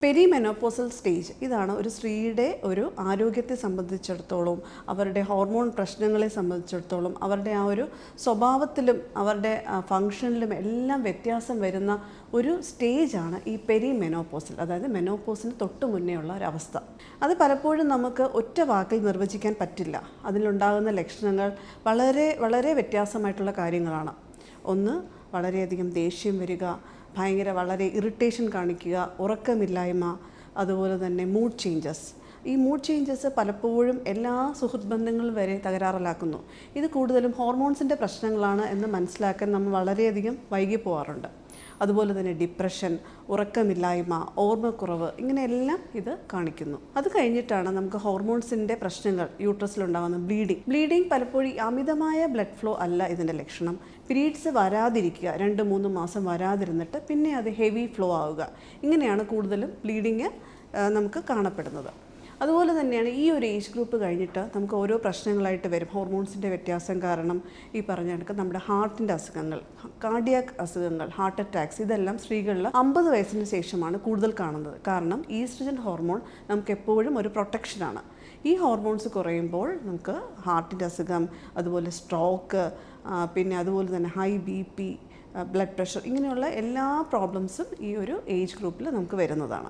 Perimenopausal stage ഇതാണ് ഒരു സ്ത്രീയുടെ ഒരു ആരോഗ്യത്തെ സംബന്ധിച്ചിടത്തോളം അവരുടെ ഹോർമോൺ പ്രശ്നങ്ങളെ സംബന്ധിച്ചിടത്തോളം അവരുടെ ആ ഒരു സ്വഭാവത്തിലും അവരുടെ ഫങ്ഷനിലും എല്ലാം വ്യത്യാസം വരുന്ന ഒരു സ്റ്റേജാണ് ഈ പെരിമെനോപോസൽ, അതായത് മെനോപോസിന് തൊട്ട് മുന്നേ ഉള്ള ഒരവസ്ഥ. അത് പലപ്പോഴും നമുക്ക് ഒറ്റ വാക്കിൽ നിർവചിക്കാൻ പറ്റില്ല. അതിലുണ്ടാകുന്ന ലക്ഷണങ്ങൾ വളരെ വളരെ വ്യത്യാസമായിട്ടുള്ള കാര്യങ്ങളാണ്. ഒന്ന്, വളരെയധികം ദേഷ്യം വരിക, വളരെ ഇറിറ്റേഷൻ കാണിക്കുക, ഉറക്കമില്ലായ്മ, അതുപോലെ തന്നെ മൂഡ് ചേഞ്ചസ്. ഈ മൂഡ് ചേഞ്ചസ് പലപ്പോഴും എല്ലാ സുഹൃത്ത് ബന്ധങ്ങളും വരെ തകരാറിലാക്കുന്നു. ഇത് കൂടുതലും ഹോർമോൺസിൻ്റെ പ്രശ്നങ്ങളാണ് എന്ന് മനസ്സിലാക്കാൻ നമ്മൾ വളരെയധികം വൈകി പോകാറുണ്ട്. അതുപോലെ തന്നെ ഡിപ്രഷൻ, ഉറക്കമില്ലായ്മ, ഓർമ്മക്കുറവ്, ഇങ്ങനെയെല്ലാം ഇത് കാണിക്കുന്നു. അത് കഴിഞ്ഞിട്ടാണ് നമുക്ക് ഹോർമോൺസിൻ്റെ പ്രശ്നങ്ങൾ, യൂട്രസിലുണ്ടാകുന്ന ബ്ലീഡിങ് പലപ്പോഴും അമിതമായ ബ്ലഡ് ഫ്ലോ അല്ല ഇതിൻ്റെ ലക്ഷണം. പീരീഡ്സ് വരാതിരിക്കുക, 2-3 മാസം വരാതിരുന്നിട്ട് പിന്നെ അത് ഹെവി ഫ്ലോ ആവുക, ഇങ്ങനെയാണ് കൂടുതലും ബ്ലീഡിങ് നമുക്ക് കാണപ്പെടുന്നത്. അതുപോലെ തന്നെയാണ് ഈ ഒരു ഏജ് ഗ്രൂപ്പ് കഴിഞ്ഞിട്ട് നമുക്ക് ഓരോ പ്രശ്നങ്ങളായിട്ട് വരും. ഹോർമോൺസിൻ്റെ വ്യത്യാസം കാരണം ഈ പറഞ്ഞ കണക്ക് നമ്മുടെ ഹാർട്ടിൻ്റെ അസുഖങ്ങൾ, കാർഡിയാക് അസുഖങ്ങൾ, ഹാർട്ട് അറ്റാക്സ്, ഇതെല്ലാം സ്ത്രീകളിൽ 50 വയസ്സിന് ശേഷമാണ് കൂടുതൽ കാണുന്നത്. കാരണം ഈസ്ട്രജൻ ഹോർമോൺ നമുക്ക് എപ്പോഴും ഒരു പ്രൊട്ടക്ഷനാണ്. ഈ ഹോർമോൺസ് കുറയുമ്പോൾ നമുക്ക് ഹാർട്ടിൻ്റെ അസുഖം, അതുപോലെ സ്ട്രോക്ക്, പിന്നെ അതുപോലെ തന്നെ ഹൈ BP, ബ്ലഡ് പ്രഷർ, ഇങ്ങനെയുള്ള എല്ലാ പ്രോബ്ലംസും ഈ ഒരു ഏജ് ഗ്രൂപ്പിൽ നമുക്ക് വരുന്നതാണ്.